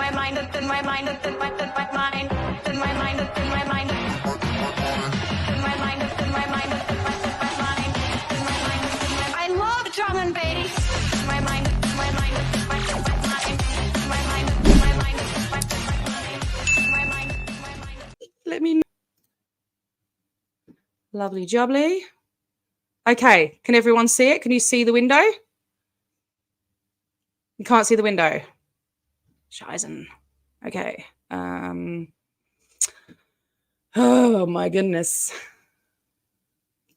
my mind, it's in my mind, it's in my mind, it's in my mind, it's in my mind, it's in my mind, it's in my mind, it's in my mind, it's in my mind, it's in my mind, it's in my mind. I love drum and bass. In my mind, it's in my mind, it's in my mind, in my mind, it's in my mind, it's in my mind, in my mind, in my mind. Let me know. Lovely jubbly. Okay, can everyone see it? Can you see the window? You can't see the window. Scheißen. Okay. Oh my goodness.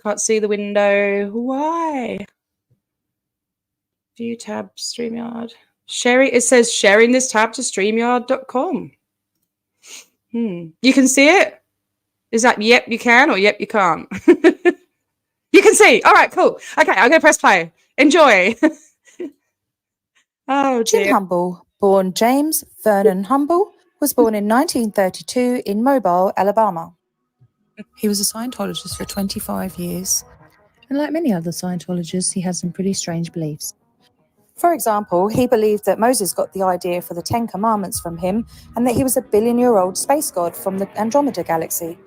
Can't see the window. Why? View tab, StreamYard. Sharing. It says sharing this tab to StreamYard.com. You can see it? Is that yep, you can, or yep, you can't? You can see. All right, cool. Okay, I'm going to press play. Enjoy. Oh, dear. Jim Humble, born James Vernon Humble, was born in 1932 in Mobile, Alabama. He was a Scientologist for 25 years. And like many other Scientologists, he has some pretty strange beliefs. For example, he believed that Moses got the idea for the 10 Commandments from him and that he was a billion-year-old space god from the Andromeda galaxy.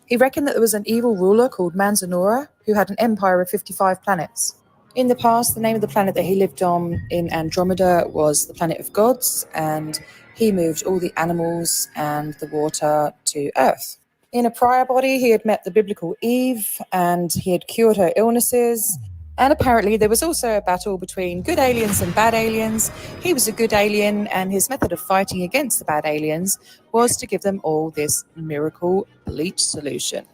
He reckoned that there was an evil ruler called Manzanora who had an empire of 55 planets. In the past, the name of the planet that he lived on in Andromeda was the planet of gods, and he moved all the animals and the water to Earth. In a prior body, he had met the biblical Eve, and he had cured her illnesses. And apparently there was also a battle between good aliens and bad aliens. He was a good alien, and his method of fighting against the bad aliens was to give them all this miracle bleach solution.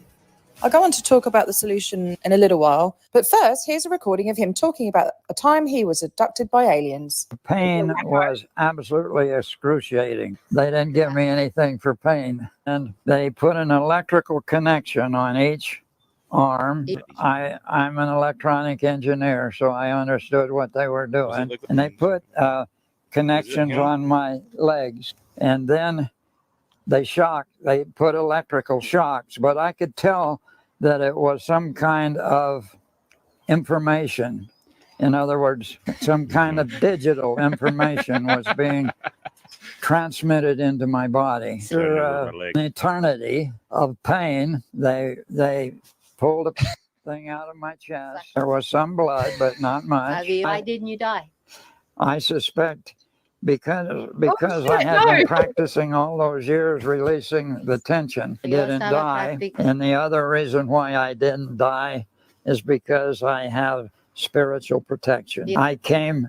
I'll go on to talk about the solution in a little while, but first, here's a recording of him talking about a time he was abducted by aliens. Pain was absolutely excruciating. They didn't give me anything for pain, and they put an electrical connection on each arm. I'm an electronic engineer, so I understood what they were doing. And they put connections on my legs, and then they put electrical shocks, but I could tell that it was some kind of information. In other words, some kind of digital information was being transmitted into my body. Through an eternity of pain, they pulled a thing out of my chest. There was some blood, but not much. Why didn't you die? I suspect because I had been practicing all those years releasing the tension, I didn't die. And the other reason why I didn't die is because I have spiritual protection. I came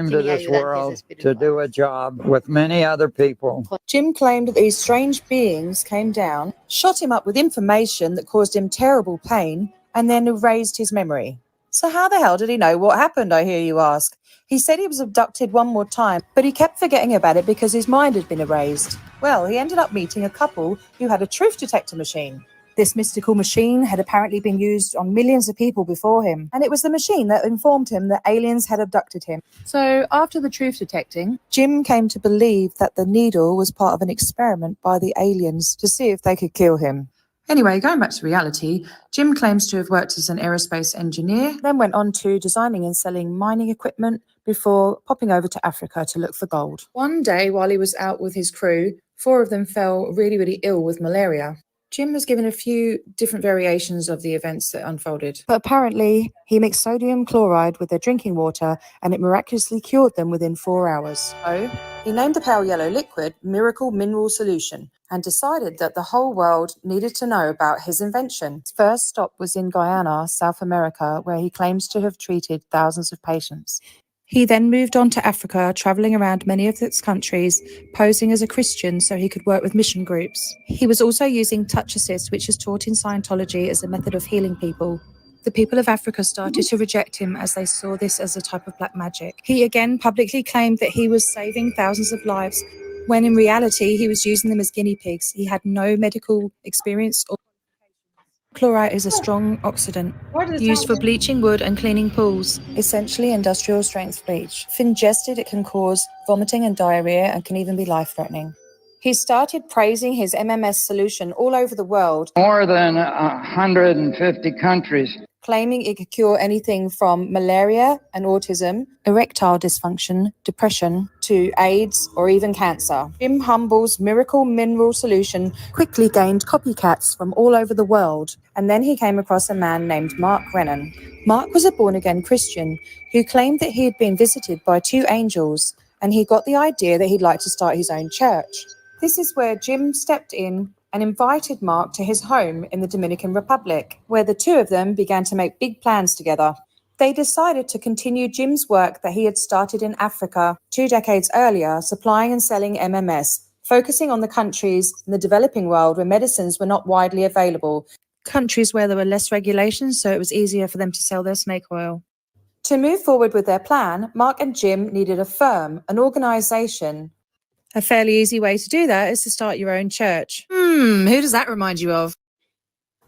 to this world to do a job with many other people. Jim claimed that these strange beings came down, shot him up with information that caused him terrible pain, and then erased his memory. So how the hell did he know what happened, I hear you ask? He said he was abducted one more time, but he kept forgetting about it because his mind had been erased. Well, he ended up meeting a couple who had a truth detector machine. This mystical machine had apparently been used on millions of people before him, and it was the machine that informed him that aliens had abducted him. So after the truth detecting, Jim came to believe that the needle was part of an experiment by the aliens to see if they could kill him. Anyway, going back to reality, Jim claims to have worked as an aerospace engineer, then went on to designing and selling mining equipment before popping over to Africa to look for gold. One day, while he was out with his crew, 4 of them fell really, really ill with malaria. Jim was given a few different variations of the events that unfolded, but apparently he mixed sodium chloride with their drinking water and it miraculously cured them within 4 hours. So he named the pale yellow liquid Miracle Mineral Solution and decided that the whole world needed to know about his invention. His first stop was in Guyana, South America, where he claims to have treated thousands of patients. He then moved on to Africa, traveling around many of its countries, posing as a Christian so he could work with mission groups. He was also using touch assist, which is taught in Scientology as a method of healing people. The people of Africa started to reject him as they saw this as a type of black magic. He again publicly claimed that he was saving thousands of lives, when in reality he was using them as guinea pigs. He had no medical experience or Chloride is a strong oxidant used for bleaching wood and cleaning pools, essentially industrial strength bleach. If ingested, it can cause vomiting and diarrhea and can even be life-threatening. He started praising his MMS solution all over the world, More than 150 countries. claiming it could cure anything from malaria and autism, erectile dysfunction, depression, to AIDS or even cancer. Jim Humble's miracle mineral solution quickly gained copycats from all over the world, and then he came across a man named Mark Rennan. Mark was a born-again Christian who claimed that he had been visited by 2 angels, and he got the idea that he'd like to start his own church. This is where Jim stepped in and invited Mark to his home in the Dominican Republic, where the 2 of them began to make big plans together. They decided to continue Jim's work that he had started in Africa 2 decades earlier, supplying and selling MMS, focusing on the countries in the developing world where medicines were not widely available, countries where there were less regulations, so it was easier for them to sell their snake oil. To move forward with their plan, Mark and Jim needed a firm, an organization. A fairly easy way to do that is to start your own church. Who does that remind you of?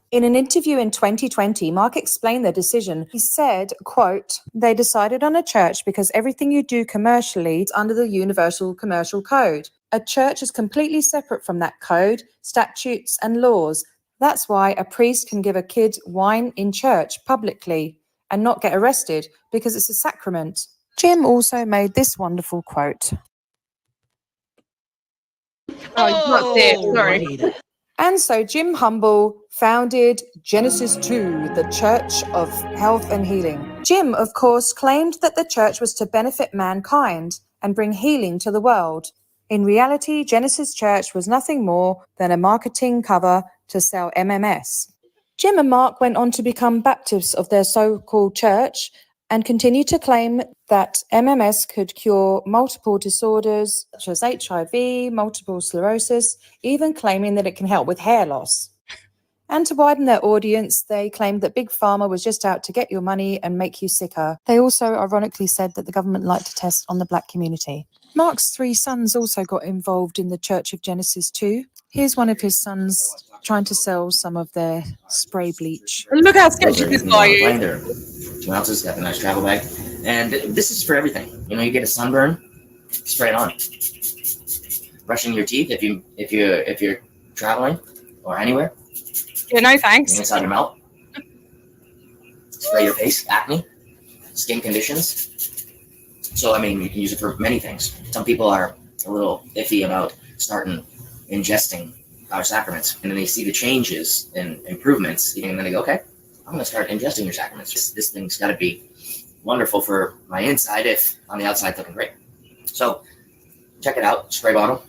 In an interview in 2020, Mark explained their decision. He said, quote, "They decided on a church because everything you do commercially is under the Universal Commercial Code. A church is completely separate from that code, statutes and laws. That's why a priest can give a kid wine in church publicly and not get arrested because it's a sacrament." Jim also made this wonderful quote. Oh, you can't see it. Sorry. And so Jim Humble founded Genesis 2, the Church of Health and Healing. Jim, of course, claimed that the church was to benefit mankind and bring healing to the world. In reality, Genesis Church was nothing more than a marketing cover to sell MMS. Jim and Mark went on to become Baptists of their so-called church and continued to claim that MMS could cure multiple disorders such as HIV, multiple sclerosis, even claiming that it can help with hair loss. And to widen their audience, they claimed that Big Pharma was just out to get your money and make you sicker. They also ironically said that the government liked to test on the black community. Mark's 3 sons also got involved in the Church of Genesis 2. Here's one of his sons trying to sell some of their spray bleach. Look how sketchy this guy is. There, 2 ounces, got a nice travel bag, and this is for everything. You know, you get a sunburn, spray it on. Brushing your teeth if you're traveling or anywhere. Yeah, no thanks. Inside your mouth. Spray your face, acne, skin conditions. So I mean, you can use it for many things. Some people are a little iffy about starting ingesting our sacraments, and then they see the changes and improvements, and then they go, okay, I'm going to start ingesting your sacraments. This thing's got to be wonderful for my inside if on the outside looking great. So check it out, spray bottle,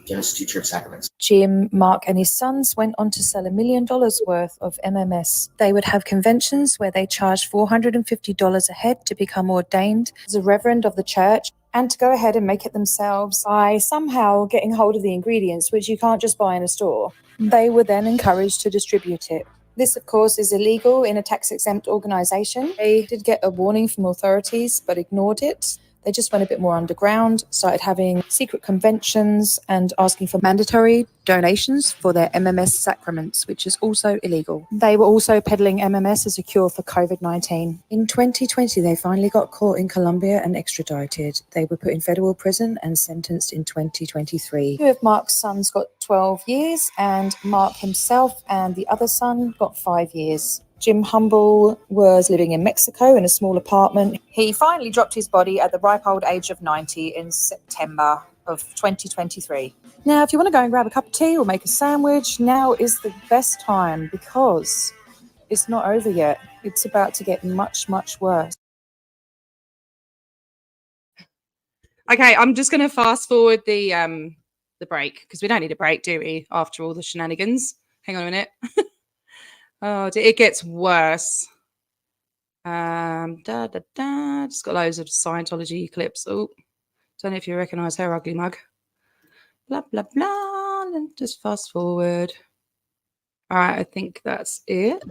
Genesis 2 Church Sacraments. Jim, Mark and his sons went on to sell $1 million worth of MMS. They would have conventions where they charged $450 a head to become ordained as a reverend of the church and to go ahead and make it themselves by somehow getting hold of the ingredients, which you can't just buy in a store. They were then encouraged to distribute it. This, of course, is illegal in a tax-exempt organization. They did get a warning from authorities, but ignored it. They just went a bit more underground, started having secret conventions and asking for mandatory donations for their MMS sacraments, which is also illegal. They were also peddling MMS as a cure for COVID-19. In 2020, they finally got caught in Colombia and extradited. They were put in federal prison and sentenced in 2023. 2 of Mark's sons got 12 years, and Mark himself and the other son got 5 years. Jim Humble was living in Mexico in a small apartment. He finally dropped his body at the ripe old age of 90 in September of 2023. Now, if you want to go and grab a cup of tea or make a sandwich, now is the best time because it's not over yet. It's about to get much, much worse. Okay, I'm just going to fast forward the break because we don't need a break, do we? After all the shenanigans. Hang on a minute. Oh, it gets worse. Just got loads of Scientology clips. Oh, don't know if you recognise her ugly mug. Blah, blah, blah. And just fast forward. All right, I think that's it.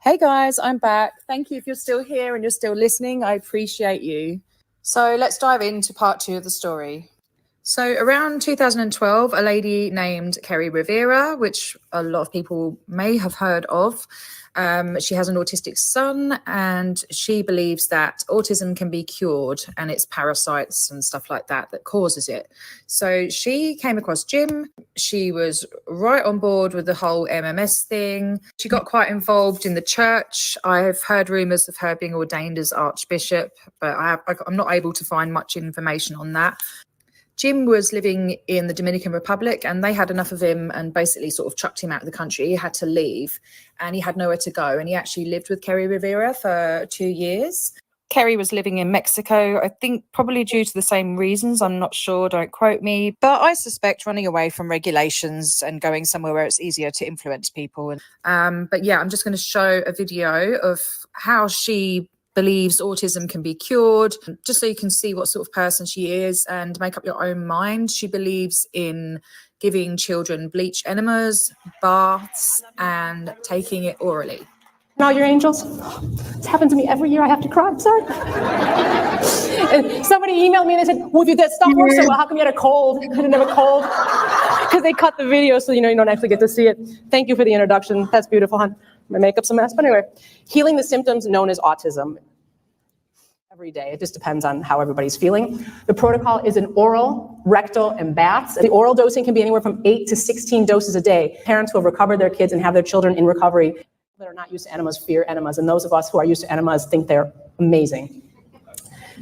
Hey guys, I'm back. Thank you if you're still here and you're still listening. I appreciate you. So let's dive into part 2 of the story. So around 2012, a lady named Kerry Rivera, which a lot of people may have heard of, She has an autistic son, and she believes that autism can be cured, and it's parasites and stuff like that that causes it. So she came across Jim. She was right on board with the whole MMS thing. She got quite involved in the church. I've heard rumours of her being ordained as Archbishop, but I'm not able to find much information on that. Jim was living in the Dominican Republic, and they had enough of him and basically sort of chucked him out of the country. He had to leave, and he had nowhere to go. And he actually lived with Kerry Rivera for 2 years. Kerry was living in Mexico, I think probably due to the same reasons. I'm not sure, don't quote me. But I suspect running away from regulations and going somewhere where it's easier to influence people. But yeah, I'm just going to show a video of how she believes autism can be cured, just so you can see what sort of person she is and make up your own mind. She believes in giving children bleach enemas, baths, and taking it orally. All your angels. It's happened to me every year. I have to cry. I'm sorry. And somebody emailed me and they said, well, if that stuff works so well, how come you had a cold? I didn't have a cold. Because they cut the video so you don't actually get to see it. Thank you for the introduction. That's beautiful, hon. My makeup's a mess. But anyway, healing the symptoms known as autism. Every day. It just depends on how everybody's feeling. The protocol is an oral, rectal, and baths. The oral dosing can be anywhere from 8 to 16 doses a day. Parents who have recovered their kids and have their children in recovery that are not used to enemas fear enemas, and those of us who are used to enemas think they're amazing.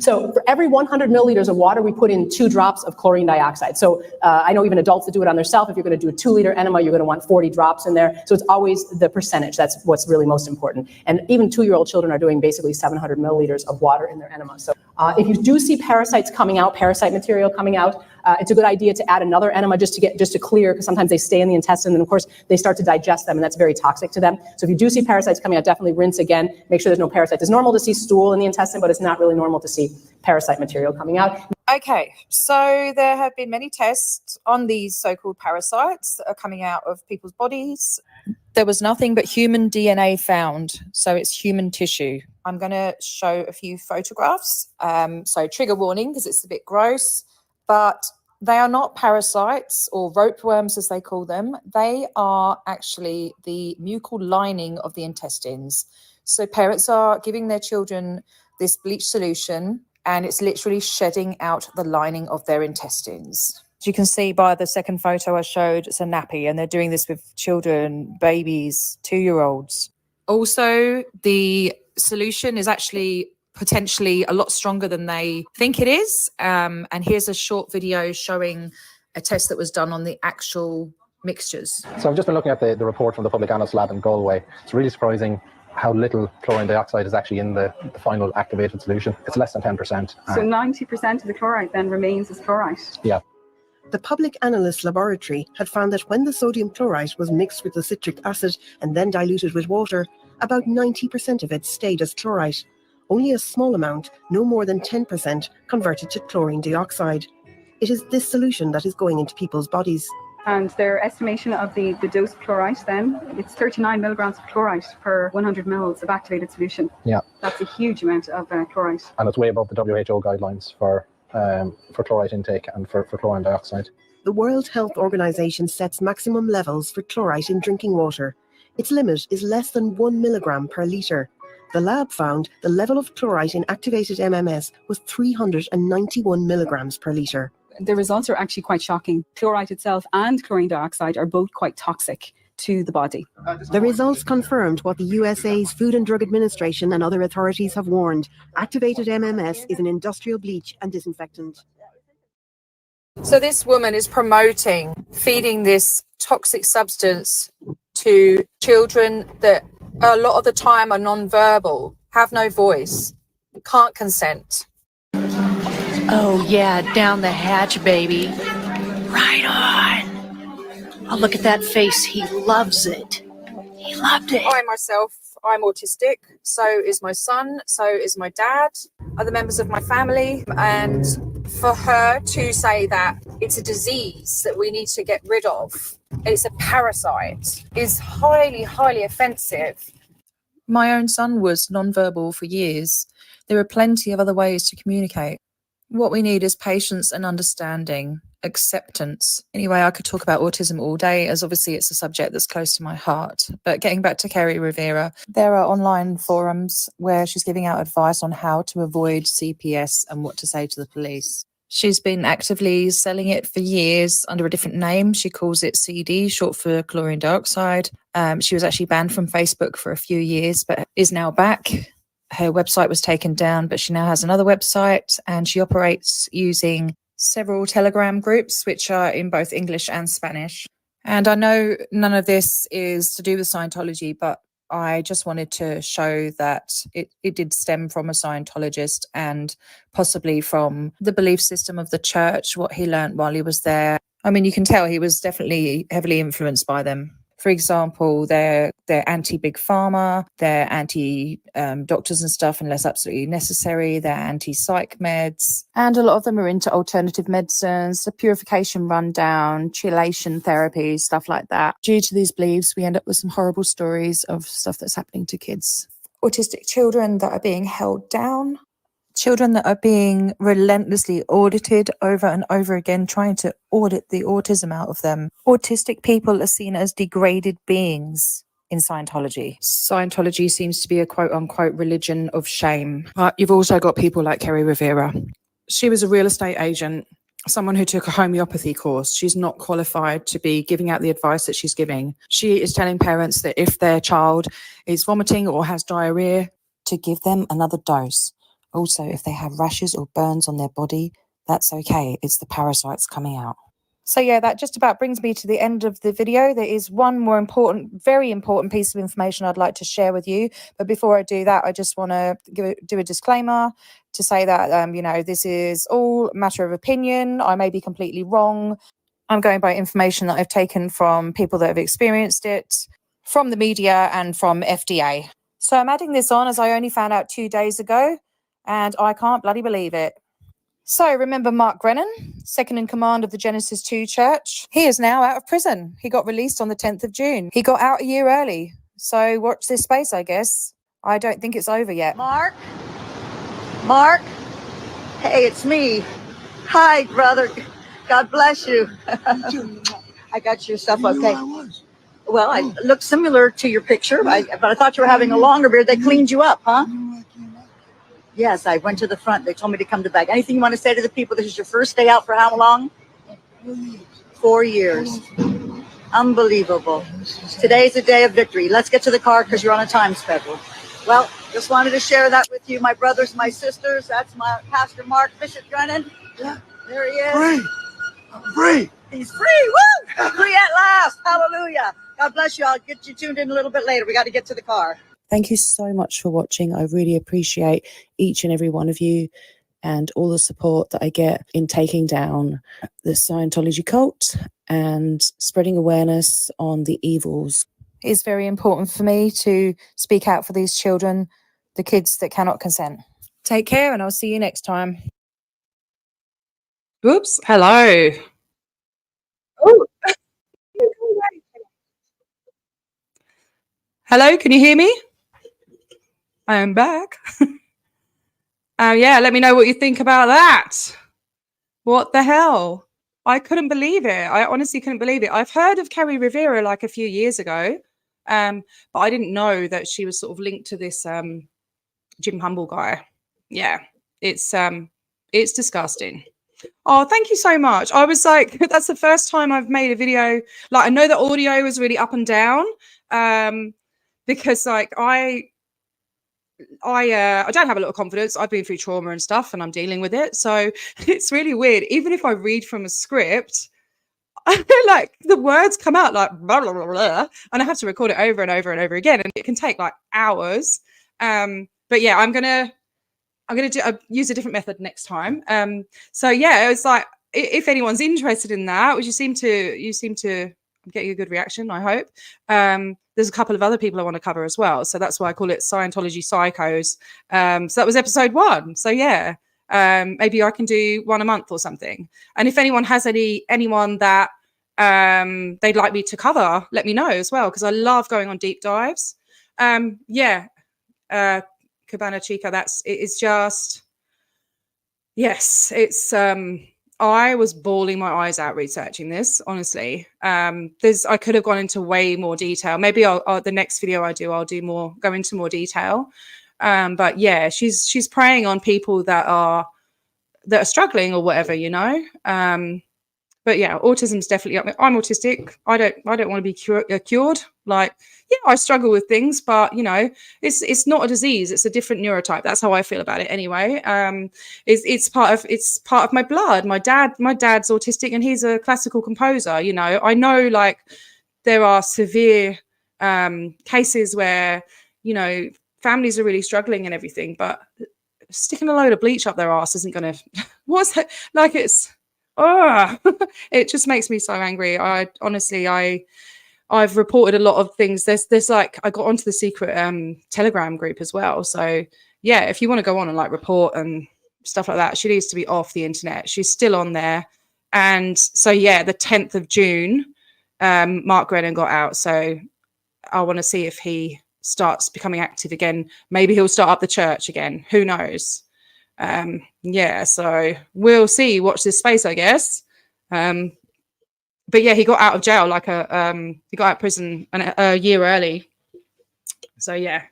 So for every 100 milliliters of water, we put in 2 drops of chlorine dioxide. So I know even adults that do it on themselves. If you're going to do a 2-liter enema, you're going to want 40 drops in there. So it's always the percentage. That's what's really most important. And even 2-year-old children are doing basically 700 milliliters of water in their enema. So if you do see parasites coming out, parasite material coming out, it's a good idea to add another enema just to clear, because sometimes they stay in the intestine, and of course they start to digest them, and that's very toxic to them. So if you do see parasites coming out, definitely rinse again. Make sure there's no parasites. It's normal to see stool in the intestine, but it's not really normal to see parasite material coming out. Okay, so there have been many tests on these so-called parasites that are coming out of people's bodies. There was nothing but human DNA found, so it's human tissue. I'm going to show a few photographs. So trigger warning, because it's a bit gross, but they are not parasites or ropeworms, as they call them. They are actually the mucal lining of the intestines. So parents are giving their children this bleach solution, and it's literally shedding out the lining of their intestines. As you can see by the second photo I showed, it's a nappy, and they're doing this with children, babies, 2-year-olds. Also, the solution is actually potentially a lot stronger than they think it is. And here's a short video showing a test that was done on the actual mixtures. So I've just been looking at the report from the Public Analyst Lab in Galway. It's really surprising how little chlorine dioxide is actually in the final activated solution. It's less than 10%. So 90% of the chloride then remains as chloride? Yeah. The Public Analyst Laboratory had found that when the sodium chloride was mixed with the citric acid and then diluted with water, about 90% of it stayed as chloride. Only a small amount, no more than 10%, converted to chlorine dioxide. It is this solution that is going into people's bodies. And their estimation of the dose of chloride then, it's 39 milligrams of chloride per 100 mils of activated solution. Yeah. That's a huge amount of chloride. And it's way above the WHO guidelines for chloride intake and for chlorine dioxide. The World Health Organization sets maximum levels for chloride in drinking water. Its limit is less than 1 milligram per litre. The lab found the level of chloride in activated MMS was 391 milligrams per litre. The results are actually quite shocking. Chloride itself and chlorine dioxide are both quite toxic to the body. The results confirmed what the USA's Food and Drug Administration and other authorities have warned. Activated MMS is an industrial bleach and disinfectant. So this woman is promoting feeding this toxic substance to children that a lot of the time are non-verbal, have no voice, can't consent. Oh, yeah, down the hatch, baby. Right on. Oh, look at that face. He loves it. He loved it. I myself, I'm autistic. So is my son. So is my dad. Other members of my family. And for her to say that it's a disease that we need to get rid of, it's a parasite, is highly, highly offensive. My own son was non-verbal for years. There are plenty of other ways to communicate. What we need is patience and understanding. acceptance. Anyway, I could talk about autism all day, as obviously it's a subject that's close to my heart. But getting back to Kerry Rivera, there are online forums where she's giving out advice on how to avoid CPS and what to say to the police. She's been actively selling it for years under a different name. She calls it CD, short for chlorine dioxide. She was actually banned from Facebook for a few years, but is now back. Her website was taken down, but she now has another website, and she operates using several Telegram groups, which are in both English and Spanish. And I know none of this is to do with Scientology, but I just wanted to show that it did stem from a Scientologist and possibly from the belief system of the church, what he learned while he was there. I mean, you can tell he was definitely heavily influenced by them. For example, they're anti-big pharma, they're anti-doctors and stuff unless absolutely necessary, they're anti-psych meds, and a lot of them are into alternative medicines, the purification rundown, chelation therapy, stuff like that. Due to these beliefs, we end up with some horrible stories of stuff that's happening to kids. Autistic children that are being held down, children that are being relentlessly audited over and over again, trying to audit the autism out of them. Autistic people are seen as degraded beings in Scientology. Scientology seems to be a quote-unquote religion of shame. But you've also got people like Kerry Rivera. She was a real estate agent, someone who took a homeopathy course. She's not qualified to be giving out the advice that she's giving. She is telling parents that if their child is vomiting or has diarrhea, to give them another dose. Also, if they have rashes or burns on their body, that's okay. It's the parasites coming out. So yeah, that just about brings me to the end of the video. There is one more important, very important piece of information I'd like to share with you. But before I do that, I just want to do a disclaimer to say that, this is all matter of opinion. I may be completely wrong. I'm going by information that I've taken from people that have experienced it, from the media and from FDA. So I'm adding this on as I only found out 2 days ago. And I can't bloody believe it. So remember Mark Brennan, second in command of the Genesis 2 Church? He is now out of prison. He got released on the 10th of June. He got out a year early. So watch this space, I guess. I don't think it's over yet. Mark? Hey, it's me. Hi, brother. God bless you. I got your stuff okay. Well, I look similar to your picture, but I thought you were having a longer beard. They cleaned you up, huh? Yes, I went to the front. They told me to come to back. Anything you want to say to the people? This is your first day out for how long? 4 years. Unbelievable. Today's a day of victory. Let's get to the car because you're on a time schedule. Well, just wanted to share that with you, my brothers, my sisters. That's my Pastor Mark, Bishop Brennan. Yeah. There he is. Free. I'm free. He's free. Woo! Free at last. Hallelujah. God bless you. I'll get you tuned in a little bit later. We got to get to the car. Thank you so much for watching. I really appreciate each and every one of you and all the support that I get in taking down the Scientology cult and spreading awareness on the evils. It is very important for me to speak out for these children, the kids that cannot consent. Take care, and I'll see you next time. Oops. Hello. Oh. Hello, can you hear me? I am back. Yeah, let me know what you think about that. What the hell? I couldn't believe it. I honestly couldn't believe it. I've heard of Kerry Rivera like a few years ago, but I didn't know that she was sort of linked to this Jim Humble guy. Yeah, it's disgusting. Oh, thank you so much. I was like, that's the first time I've made a video. Like, I know the audio was really up and down because like I don't have a lot of confidence. I've been through trauma and stuff and I'm dealing with it. So it's really weird. Even if I read from a script, I feel like the words come out like blah, blah, blah, blah, and I have to record it over and over and over again. And it can take like hours. But yeah, I'm going to use a different method next time. So yeah, it was like, if anyone's interested in that, which you seem to get a good reaction, I hope. There's a couple of other people I want to cover as well. So that's why I call it Scientology Psychos. So that was episode 1. So yeah, maybe I can do one a month or something. And if anyone has anyone that they'd like me to cover, let me know as well, because I love going on deep dives. Yeah, Cabana Chica, it is just, yes, it's I was bawling my eyes out researching this, honestly. I could have gone into way more detail. Maybe the next video I do, I'll go into more detail. But yeah, she's preying on people that are struggling or whatever, you know. But yeah, autism is definitely up there. I'm autistic. I don't want to be cured. Like, yeah, I struggle with things, but you know, it's not a disease. It's a different neurotype. That's how I feel about it anyway. It's part of my blood. My dad's autistic, and he's a classical composer. You know, I know like there are severe cases where, you know, families are really struggling and everything, but sticking a load of bleach up their ass isn't gonna what's that? Like, it's it just makes me so angry. I've reported a lot of things. There's like, I got onto the secret Telegram group as well. So yeah, if you want to go on and like report and stuff like that, she needs to be off the internet. She's still on there. And so yeah, the 10th of June, Mark Grennan got out. So I want to see if he starts becoming active again. Maybe he'll start up the church again. Who knows? Yeah, so we'll see. Watch this space, I guess. But yeah, he got out of jail he got out of prison a year early. So yeah.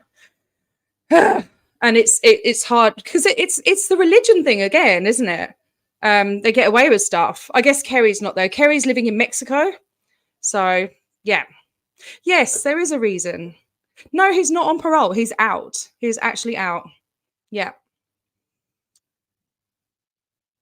And it's hard because it's the religion thing again, isn't it? They get away with stuff. I guess Kerry's not there. Kerry's living in Mexico. So yeah. Yes, there is a reason. No, he's not on parole. He's out. He's actually out. Yeah.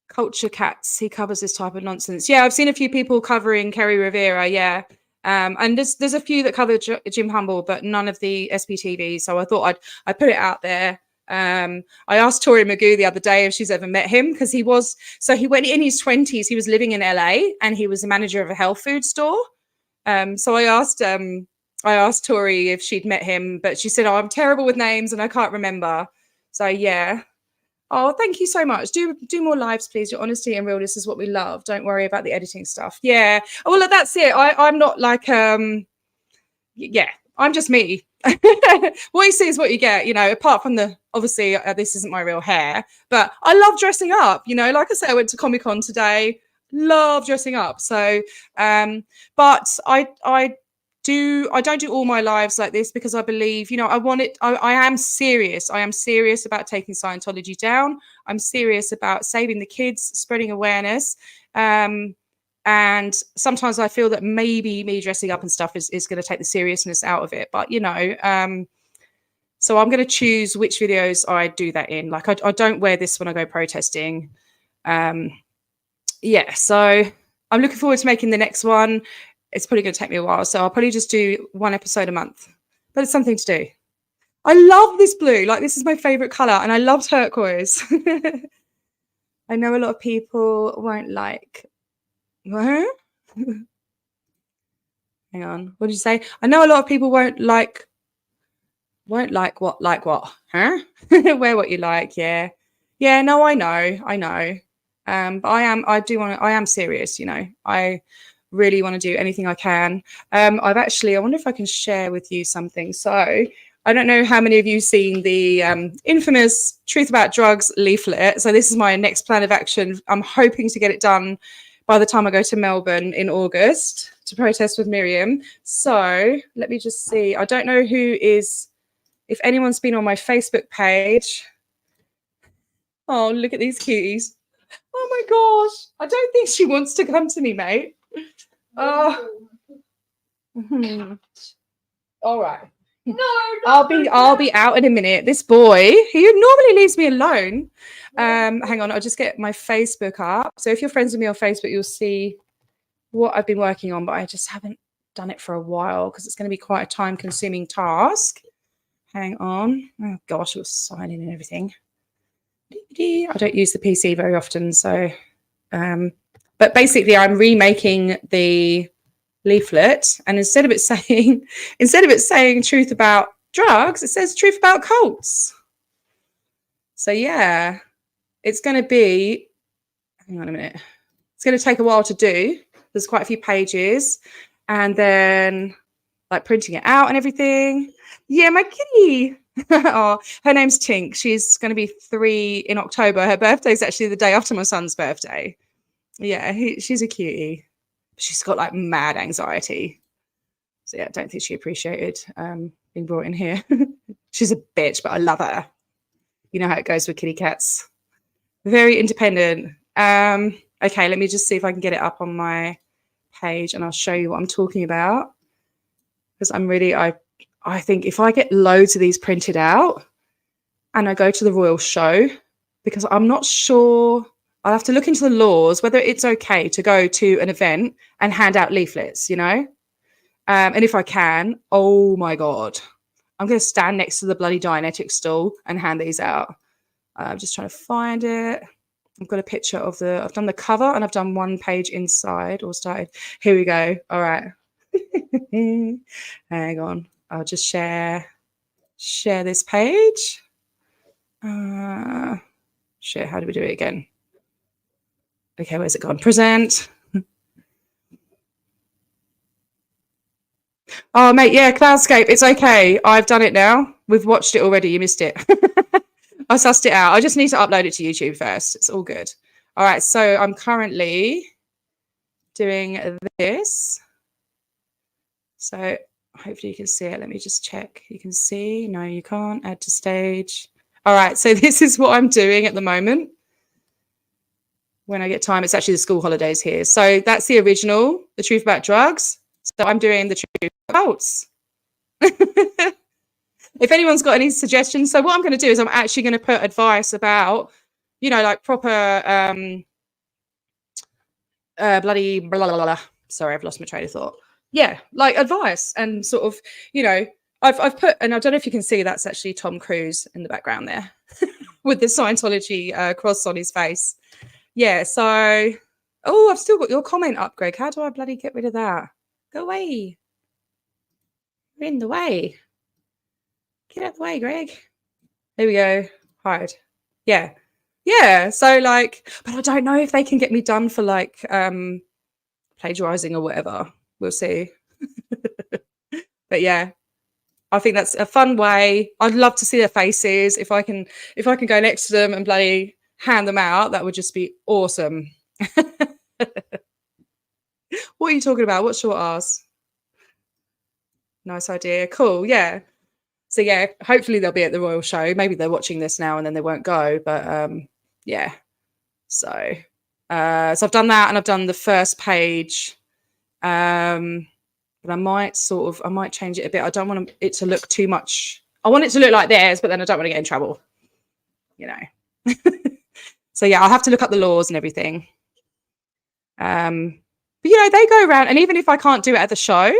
Culture Cats. He covers this type of nonsense. Yeah, I've seen a few people covering Kerry Rivera. Yeah. And there's a few that cover Jim Humble, but none of the SPTV. So I thought I'd put it out there. I asked Tori Magoo the other day if she's ever met him, because he went in his 20s. He was living in LA and he was the manager of a health food store. So I asked Tori if she'd met him, but she said, "Oh, I'm terrible with names and I can't remember." So yeah. Oh, thank you so much. Do more lives, please. Your honesty and realness is what we love. Don't worry about the editing stuff. Yeah. Oh, well, that's it. I'm not like yeah, I'm just me. What you see is what you get, you know, apart from obviously this isn't my real hair, but I love dressing up, you know. Like I said, I went to Comic-Con today. Love dressing up. So but I don't do all my lives like this because I believe, you know, I am serious. I am serious about taking Scientology down. I'm serious about saving the kids, spreading awareness. And sometimes I feel that maybe me dressing up and stuff is going to take the seriousness out of it. But, you know, so I'm going to choose which videos I do that in. Like, I don't wear this when I go protesting. Yeah, so I'm looking forward to making the next one. It's probably going to take me a while, so I'll probably just do one episode a month. But it's something to do. I love this blue. Like, this is my favorite color, and I love turquoise. I know a lot of people won't like. What? Hang on. What did you say? I know a lot of people won't like what? Like what? Huh? Wear what you like. Yeah. Yeah. No, I know. But I am serious. You know, I really want to do anything I can. I wonder if I can share with you something. So I don't know how many of you seen the infamous Truth About Drugs leaflet. So this is my next plan of action. I'm hoping to get it done by the time I go to Melbourne in August to protest with Miriam. So let me just see. I don't know if anyone's been on my Facebook page. Oh, look at these cuties. Oh my gosh. I don't think she wants to come to me, mate. Oh. All right. No, I'll be out in a minute. This boy, he normally leaves me alone. Hang on, I'll just get my Facebook up. So if you're friends with me on Facebook, you'll see what I've been working on, but I just haven't done it for a while because it's going to be quite a time-consuming task. Hang on. Oh gosh, it was signing and everything. I don't use the PC very often, so but basically I'm remaking the leaflet, and instead of it saying truth about drugs, it says truth about cults. So yeah, it's going to be, hang on a minute, it's going to take a while to do. There's quite a few pages, and then like printing it out and everything. Yeah, my kitty. Oh, her name's Tink. She's going to be 3 in October. Her birthday is actually the day after my son's birthday. Yeah, she's a cutie. She's got like mad anxiety. So yeah, I don't think she appreciated being brought in here. She's a bitch, but I love her. You know how it goes with kitty cats. Very independent. Okay, let me just see if I can get it up on my page and I'll show you what I'm talking about. Because I'm really, I think if I get loads of these printed out and I go to the Royal Show, because I'm not sure, I'll have to look into the laws, whether it's okay to go to an event and hand out leaflets, you know? And if I can, oh my God, I'm going to stand next to the bloody Dianetic stall and hand these out. I'm just trying to find it. I've got a picture of I've done the cover and I've done one page inside or started. Here we go. All right. Hang on. I'll just share this page. Share. How do we do it again? Okay, where's it gone? Present. Oh, mate, yeah, Cloudscape. It's okay. I've done it now. We've watched it already. You missed it. I sussed it out. I just need to upload it to YouTube first. It's all good. All right, so I'm currently doing this. So hopefully you can see it. Let me just check. You can see. No, you can't. Add to stage. All right, so this is what I'm doing at the moment. When I get time, it's actually the school holidays here. So that's the original, The Truth About Drugs. So I'm doing The Truth About Cults. If anyone's got any suggestions. So what I'm going to do is I'm actually going to put advice about, you know, like proper bloody blah, blah, blah, blah. Sorry, I've lost my train of thought. Yeah, like advice and sort of, you know, I've put, and I don't know if you can see, that's actually Tom Cruise in the background there with the Scientology cross on his face. Yeah, so, oh, I've still got your comment up, Greg. How do I bloody get rid of that? Go away. You're in the way. Get out of the way, Greg. There we go. Hide. Yeah. Yeah. So like, but I don't know if they can get me done for like plagiarizing or whatever. We'll see. But yeah, I think that's a fun way. I'd love to see their faces. If I can go next to them and bloody hand them out, that would just be awesome. What are you talking about? What's short R's? Nice idea. Cool. Yeah. So yeah, hopefully they'll be at the Royal Show. Maybe they're watching this now and then they won't go. But yeah. So I've done that and I've done the first page. But I might change it a bit. I don't want it to look too much. I want it to look like theirs, but then I don't want to get in trouble. You know. So yeah, I'll have to look up the laws and everything. But you know, they go around, and even if I can't do it at the show,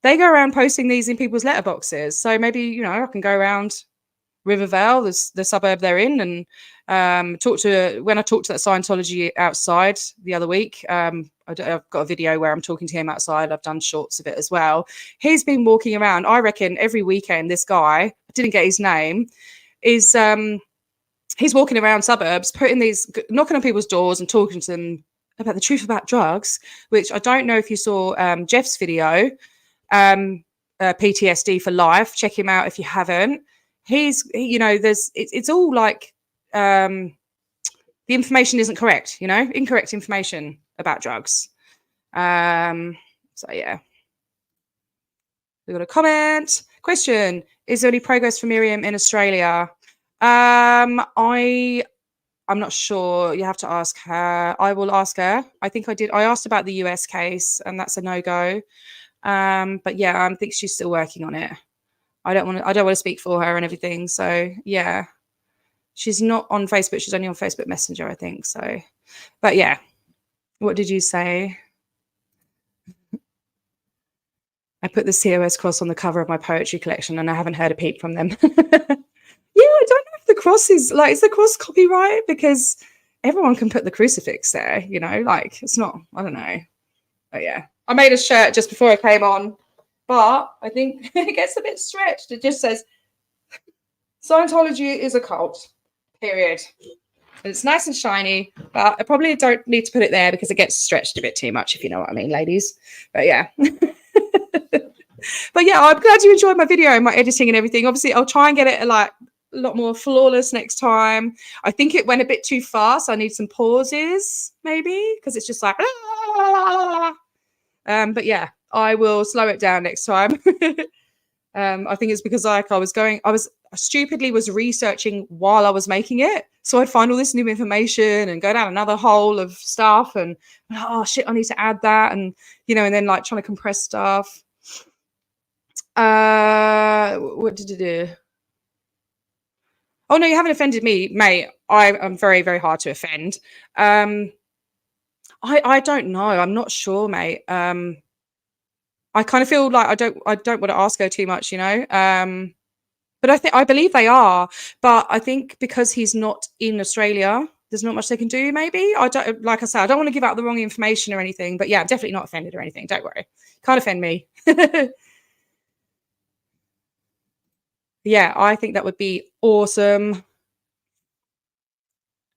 they go around posting these in people's letterboxes. So maybe, you know, I can go around Rivervale, the suburb they're in, and when I talked to that Scientology outside the other week, I've got a video where I'm talking to him outside. I've done shorts of it as well. He's been walking around, I reckon, every weekend. This guy, I didn't get his name, is he's walking around suburbs, knocking on people's doors and talking to them about the truth about drugs, which I don't know if you saw Jeff's video, PTSD for Life. Check him out if you haven't. You know, it's all like the information isn't correct, you know, incorrect information about drugs. So yeah. We've got a comment. Question: is there any progress for Miriam in Australia? I'm not sure. You have to ask her. I will ask her. I think I did. I asked about the US case, and that's a no-go. But yeah, I think she's still working on it. I don't want to speak for her and everything. So yeah, she's not on Facebook. She's only on Facebook Messenger, I think. So, but yeah, what did you say? I put the COS cross on the cover of my poetry collection, and I haven't heard a peep from them. Yeah, I don't know if the cross is the cross copyright, because everyone can put the crucifix there, you know, like it's not, I don't know. But yeah, I made a shirt just before I came on, but I think it gets a bit stretched. It just says Scientology is a cult, period. And it's nice and shiny, but I probably don't need to put it there because it gets stretched a bit too much, if you know what I mean, ladies. But yeah. But yeah, I'm glad you enjoyed my video and my editing and everything. Obviously, I'll try and get it like lot more flawless next time. I think it went a bit too fast. I need some pauses, maybe, because it's just like, but yeah, I will slow it down next time. I think it's because like I was stupidly was researching while I was making it. So I'd find all this new information and go down another hole of stuff and, oh shit, I need to add that. And, you know, and then like trying to compress stuff. What did you do? Oh no, you haven't offended me, mate. I'm very, very hard to offend. I don't know. I'm not sure, mate. I kind of feel like I don't want to ask her too much, you know. But I believe they are. But I think because he's not in Australia, there's not much they can do. Maybe I don't. Like I said, I don't want to give out the wrong information or anything. But yeah, I'm definitely not offended or anything. Don't worry. Can't offend me. Yeah, I think that would be awesome.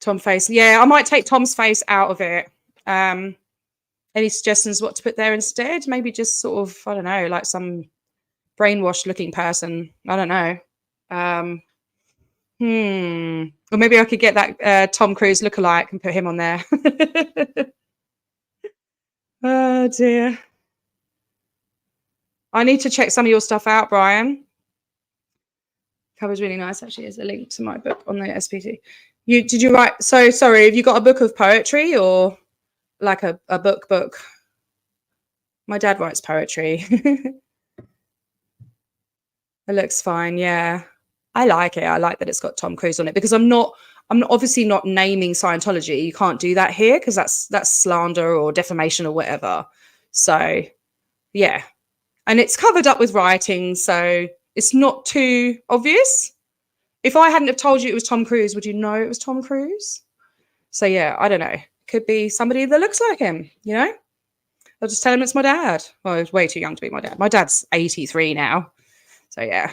Tom face. Yeah, I might take Tom's face out of it. Any suggestions what to put there instead? Maybe just sort of, I don't know, like some brainwashed looking person. I don't know. Or maybe I could get that Tom Cruise lookalike and put him on there. Oh dear. I need to check some of your stuff out, Brian. Cover's really nice, actually. There's a link to my book on the SPT. Did you write? So sorry, have you got a book of poetry or like a book? My dad writes poetry. It looks fine. Yeah, I like it. I like that it's got Tom Cruise on it because I'm obviously not naming Scientology. You can't do that here because that's slander or defamation or whatever. So yeah, and it's covered up with writing, so it's not too obvious. If I hadn't have told you it was Tom Cruise, would you know it was Tom Cruise? So yeah, I don't know. Could be somebody that looks like him, you know? I'll just tell him it's my dad. Well, he's way too young to be my dad. My dad's 83 now. So yeah.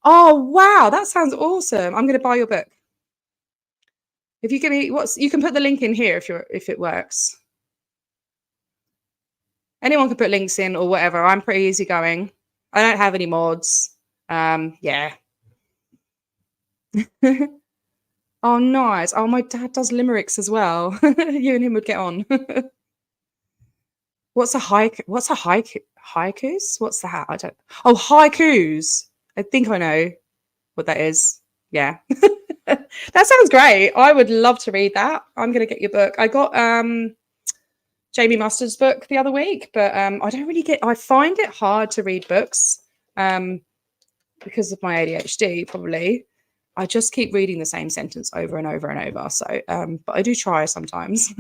Oh, wow. That sounds awesome. I'm going to buy your book. If you give me you can put the link in here if it works. Anyone can put links in or whatever. I'm pretty easygoing. I don't have any mods. Yeah. Oh, nice. Oh, my dad does limericks as well. You and him would get on. What's a haikus? What's that? I don't. Oh, haikus. I think I know what that is. Yeah. That sounds great. I would love to read that. I'm going to get your book. I got Jamie Mustard's book the other week, but I find it hard to read books because of my ADHD, probably. I just keep reading the same sentence over and over and over. So, but I do try sometimes.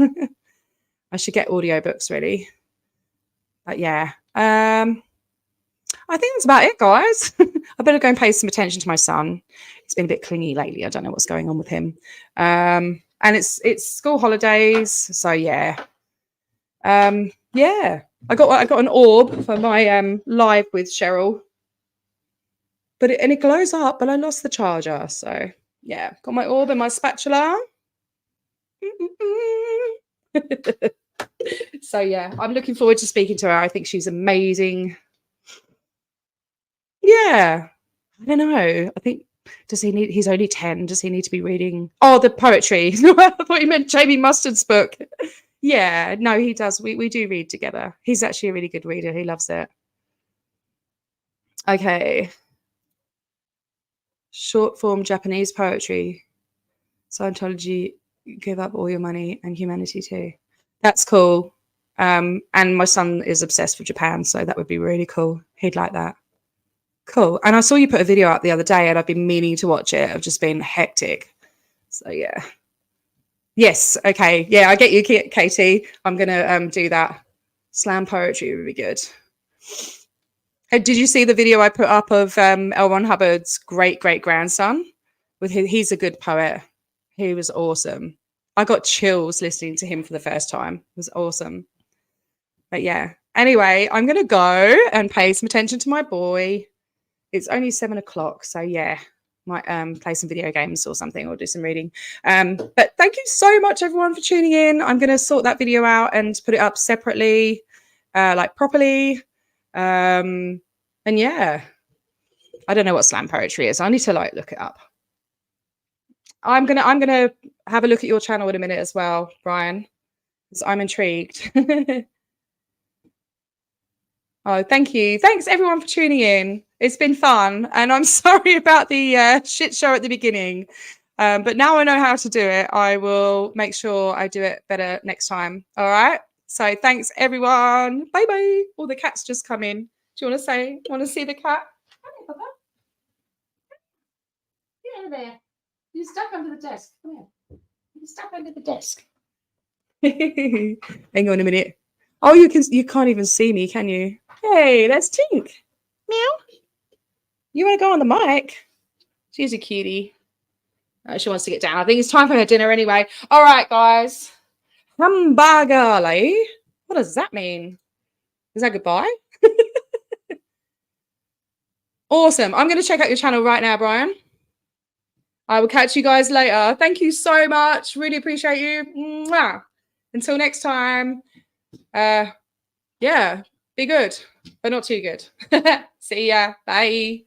I should get audiobooks really. But yeah, I think that's about it, guys. I better go and pay some attention to my son. He's been a bit clingy lately. I don't know what's going on with him. And it's school holidays, so yeah. Yeah, I got an orb for my live with Cheryl. But it glows up, but I lost the charger. So yeah, got my orb and my spatula. So yeah, I'm looking forward to speaking to her. I think she's amazing. Yeah, I don't know. I think he's only 10. Does he need to be reading? Oh, the poetry. I thought you meant Jamie Mustard's book. Yeah, no, he does. We do read together. He's actually a really good reader. He loves it. Okay. Short form Japanese poetry. Scientology, give up all your money and humanity too. That's cool. And my son is obsessed with Japan, so that would be really cool. He'd like that. Cool. And I saw you put a video up the other day and I've been meaning to watch it. I've just been hectic. So yeah. Yes. Okay. Yeah, I get you, Katie. I'm going to do that. Slam poetry would be good. Hey, did you see the video I put up of L. Ron Hubbard's great-great-grandson? He's a good poet. He was awesome. I got chills listening to him for the first time. It was awesome. But yeah. Anyway, I'm going to go and pay some attention to my boy. It's only 7 o'clock. So yeah, might play some video games or something or do some reading. But thank you so much, everyone, for tuning in. I'm going to sort that video out and put it up separately, like properly. And yeah, I don't know what slam poetry is. I need to like look it up. I'm gonna have a look at your channel in a minute as well, Brian, because I'm intrigued. Oh, thank you. Thanks everyone for tuning in. It's been fun, and I'm sorry about the shit show at the beginning. But now I know how to do it. I will make sure I do it better next time. All right. So thanks everyone. Bye bye. Oh, the cat's just come in. Do you want to see the cat? Come here, Papa. Get over there. You're stuck under the desk. Come here. You're stuck under the desk. Hang on a minute. Oh, you can't even see me, can you? Hey, that's Tink. Meow. You want to go on the mic? She's a cutie. She wants to get down. I think it's time for her dinner anyway. All right, guys. Hamburgerle. What does that mean? Is that goodbye? Awesome. I'm going to check out your channel right now, Brian. I will catch you guys later. Thank you so much. Really appreciate you. Mwah. Until next time. Yeah, be good, but not too good. See ya. Bye.